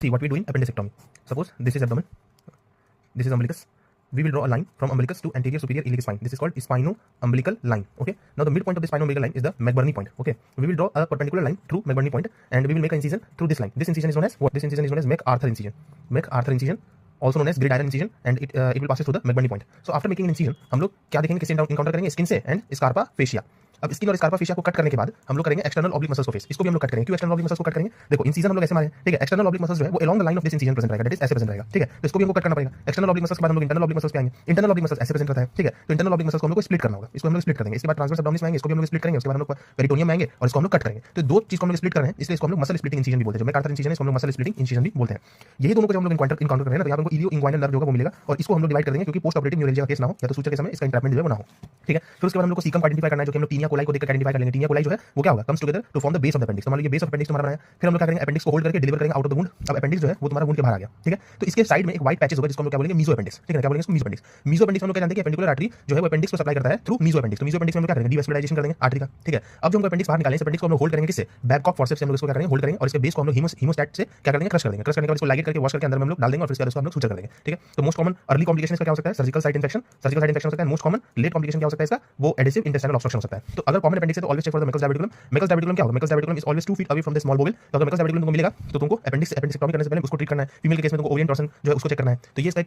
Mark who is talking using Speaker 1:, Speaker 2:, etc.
Speaker 1: See what we do in appendectomy. Suppose this is abdomen, this is umbilicus. We will draw a line from umbilicus to anterior superior iliac spine. This is called spino-umbilical line. Okay. Now the midpoint of the spino-umbilical line is the McBurney point. Okay. We will draw a perpendicular line through McBurney point, and we will make an incision through this line. This incision is known as what? This incision is known as MacArthur incision. MacArthur incision, also known as gridiron incision, and it will pass through the McBurney point. So after making an incision, हम लोग क्या देखेंगे, किससे encounter करेंगे? Skin से and स्कारपा fascia. अब skin और स्कारपा fascia को कट करने के बाद हम लोग करेंगे एक्सटर्नल ऑब्लिक मसल्स को फेस. इसको भी हम लोग कट करेंगे. क्यों एक्सटर्नल ऑब्लिक मसल्स को कट करेंगे? देखो इंसिजन हम लोग ऐसे मारे, ठीक है. एक्सटर्नल ऑब्लिक मसल्स जो है वो along the line of this incision present रहेगा, दैट इज ऐसे प्रेजेंट रहेगा, ठीक है. तो इसको भी हमको कट करना पड़ेगा. एक्सटर्नल ऑब्लिक मसल्स के बाद हम लोग इंटरनल ऑब्लिक मसल्स पे आएंगे. इंटरनल ऑब्लिक मसल्स ऐसे प्रेजेंट करता है, ठीक है. तो इंटरनल ऑब्लिक मसल्स को हम लोग को स्प्लिट करना होगा. इसको हम लोग स्प्लिट कर देंगे. इसके बाद ट्रांसवर्स एब्डोमिनस में आएंगे, इसको भी हम लोग स्प्लिट करेंगे. उसके बाद हम लोग पेरिटोनियम में आएंगे और इसको हम लोग कट करेंगे. तो दो चीज को हम लोग स्प्लिट कर रहे हैं, इसलिए इसको हम लोग मसल स्प्लिटिंग इंसिजन भी बोलते हैं. जो मैकआर्थर इंसिजन है इसको हम लोग मसल स्प्लिटिंग इंसिजन भी बोलते हैं. यही दोनों को जब हम लोग इनकाउंटर कर रहे हैं ना, तो यहाँ पर इलियो इंग्वाइनल नर्व जो होगा वो मिलेगा और इसको हम लोग डिवाइड कर देंगे, क्योंकि पोस्ट ऑपरेटिव न्यूरोलॉजी का केस ना हो या तो सूचर के समय इसका इंट्रैपमेंट जो है वो ना हो, ठीक है. फिर उसके बाद हम लोग को सीकम आइडेंटिफाई करना है, जो कि हम लोग टीनिया कोलाई को देखकर आइडेंटिफाई कर लेंगे. टीनिया कोलाई जो है वो क्या होगा, comes together to form the base of the appendix. तो मान लो ये बेस ऑफ अपेंडिक्स तुम्हारा बनाया. फिर हम लोग क्या करेंगे, अपेंडिक्स को होल्ड करके डिलीवर करेंगे आउट ऑफ द वुंड. अब अपेंडिक्स जो है वो तुम्हारा वुंड के बाहर आ गया, ठीक है. तो इसके साइड में एक व्हाइट पैचेस होगा जिसको हम लोग क्या बोलेंगे, मीजो अपेंडिक्स, ठीक है. क्या बोलेंगे इसको, मीजो अपेंडिक्स. मीजो अपेंडिक्स हम लोग क्या जानते हैं कि एपेंडिकुलर आर्टरी जो है वो अपेंडिक्स को सप्लाई करता है थ्रू मीजो अपेंडिक्स. तो मीजो अपेंडिक्स में हम लोग क्या करेंगे, डीवैस्कुलराइजेशन कर देंगे आर्टरी का, ठीक है. अब जो हम अपेंडिक्स बाहर निकालेंगे, अपेंडिक्स को हम लोग होल्ड करेंगे किससे, बैककॉक फोर्सेप्स से हम लोग इसको क्या करेंगे, होल्ड करेंगे और इसके बेस को हम लोग हीमोस्टैट से क्या करेंगे, क्रश कर देंगे. क्रश करने के बाद इसको लाइगेट करके वॉश करके अंदर में हम लोग डाल देंगे और फिर इसके बाद इसको हम लोग सूचर कर देंगे, ठीक है. तो मोस्ट कॉमन अर्ली कॉम्प्लिकेशन इसका क्या हो सकता है, surgical site infection. Surgical site infection हो सकता है. मोस्ट कॉमन लेट कॉम्प्लिकेशन क्या हो सकता है इसका, वो एडेसिव इंटेस्टाइनल ऑब्स्ट्रक्शन हो सकता है. तो अगर कॉमन अपेंडिक्स है तो always check for the Meckel's diverticulum. Meckel's diverticulum क्या होगा, Meckel's diverticulum is always 2 feet away from the small bowel. तो अगर मेकल्स डायबिटिकुलम तुमको मिलेगा तो तुमको अपेंडिक्स एपेंडिक्सेक्टोमी करने से पहले उसको ट्रीट करना है. फीमेल के केस में तुमको ओरिएंट टॉर्सन जो है उसको चेक करना है. तो ये इसका